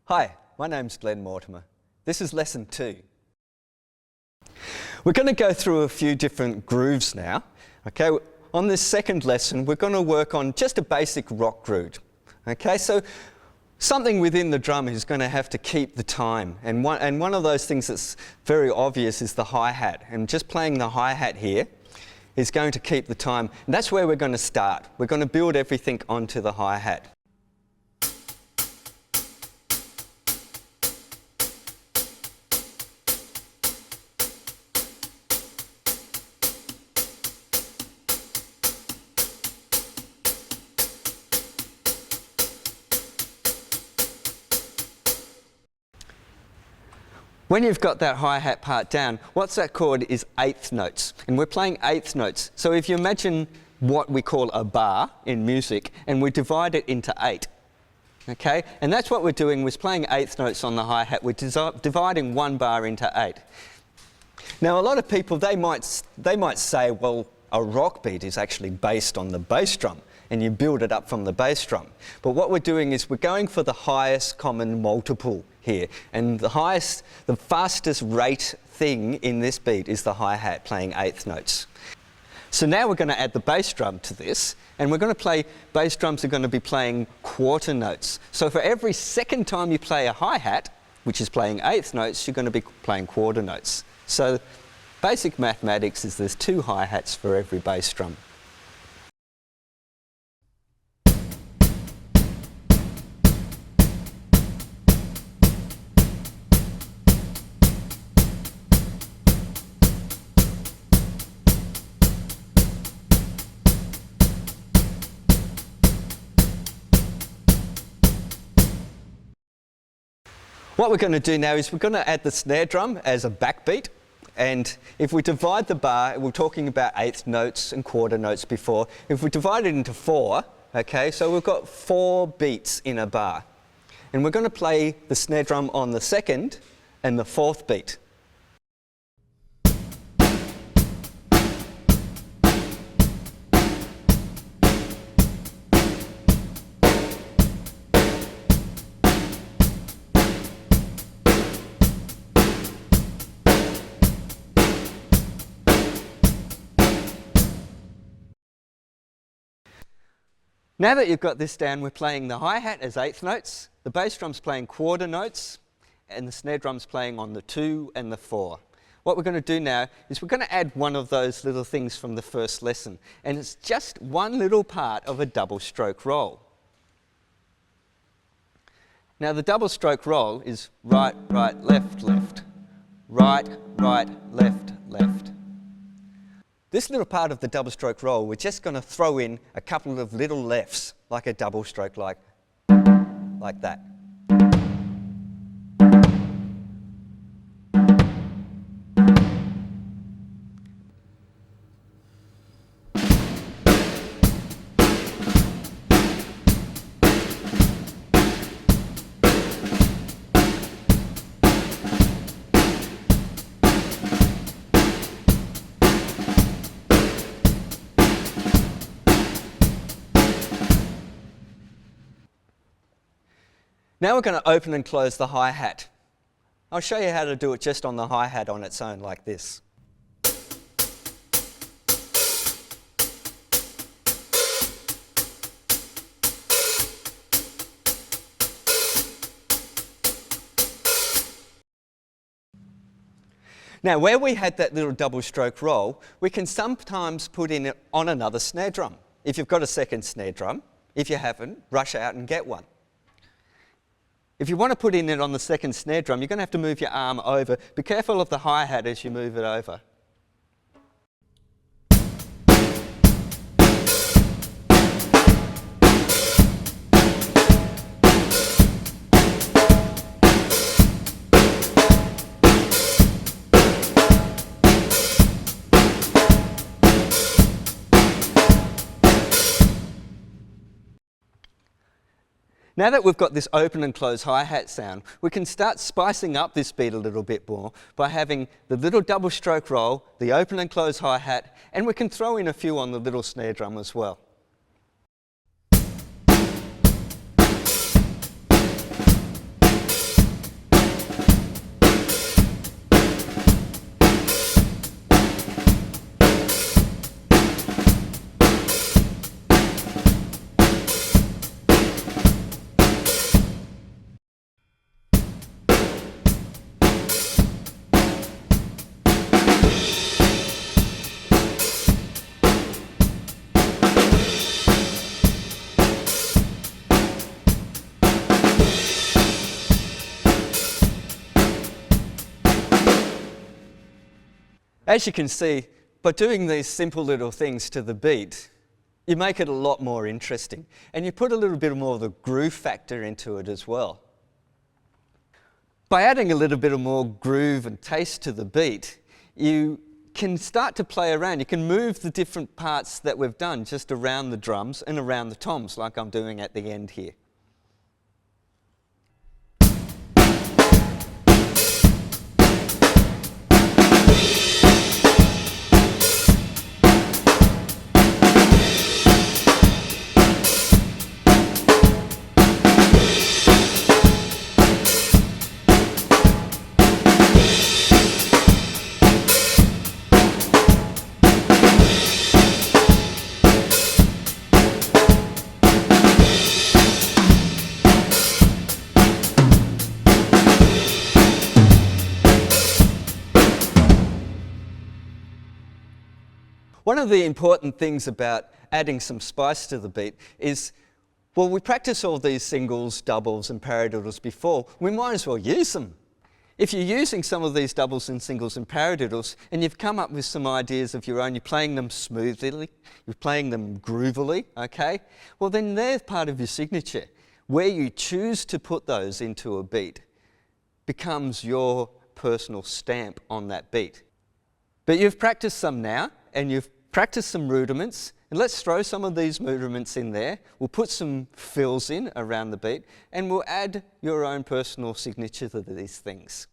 Hi, my name's Mortimer. This is lesson 2. We're going to go through a few different grooves now. Okay, on this second lesson we're going to work on just a basic rock groove. Okay, so something within the drum is going to have to keep the time, and one of those things that's very obvious is the hi-hat, and just playing the hi-hat here is going to keep the time, and that's where we're going to start. We're going to build everything onto the hi-hat. When you've got that hi-hat part down, what's that called is eighth notes, and we're playing eighth notes. So if you imagine what we call a bar in music, and we divide it into 8, okay? And that's what we're doing, we're playing eighth notes on the hi-hat. We're dividing one bar into 8. Now a lot of people, they might say, well, a rock beat is actually based on the bass drum, and you build it up from the bass drum. But what we're doing is we're going for the highest common multiple here, and the fastest rate thing in this beat is the hi-hat playing eighth notes. So now we're going to add the bass drum to this, and we're going to play, bass drums are going to be playing quarter notes. So for every second time you play a hi-hat, which is playing eighth notes, you're going to be playing quarter notes. So basic mathematics is there's 2 hi-hats for every bass drum. What we're going to do now is we're going to add the snare drum as a backbeat, and if we divide the bar, we're talking about eighth notes and quarter notes before, if we divide it into 4, okay, so we've got 4 beats in a bar, and we're going to play the snare drum on the 2nd and the 4th beat. Now that you've got this down, we're playing the hi-hat as eighth notes, the bass drum's playing quarter notes, and the snare drum's playing on the 2 and the 4. What we're going to do now is we're going to add one of those little things from the first lesson, and it's just one little part of a double stroke roll. Now the double stroke roll is right, right, left, left, right, right, left, left. This little part of the double stroke roll, we're just going to throw in a couple of little lefts, like a double stroke, like that. Now we're going to open and close the hi-hat. I'll show you how to do it just on the hi-hat on its own, like this. Now where we had that little double stroke roll, we can sometimes put in it on another snare drum. If you've got a second snare drum, if you haven't, rush out and get one. If you want to put in it on the second snare drum, you're going to have to move your arm over. Be careful of the hi-hat as you move it over. Now that we've got this open and close hi-hat sound, we can start spicing up this beat a little bit more by having the little double stroke roll, the open and close hi-hat, and we can throw in a few on the little snare drum as well. As you can see, by doing these simple little things to the beat, you make it a lot more interesting. And you put a little bit more of the groove factor into it as well. By adding a little bit of more groove and taste to the beat, you can start to play around. You can move the different parts that we've done just around the drums and around the toms, like I'm doing at the end here. One of the important things about adding some spice to the beat is, well, we practice all these singles, doubles and paradiddles before. We might as well use them. If you're using some of these doubles and singles and paradiddles and you've come up with some ideas of your own, you're playing them smoothly, you're playing them groovily, okay? Well, then they're part of your signature. Where you choose to put those into a beat becomes your personal stamp on that beat. But you've practiced some now, and you've practiced some rudiments, and let's throw some of these rudiments in there. We'll put some fills in around the beat, and we'll add your own personal signature to these things.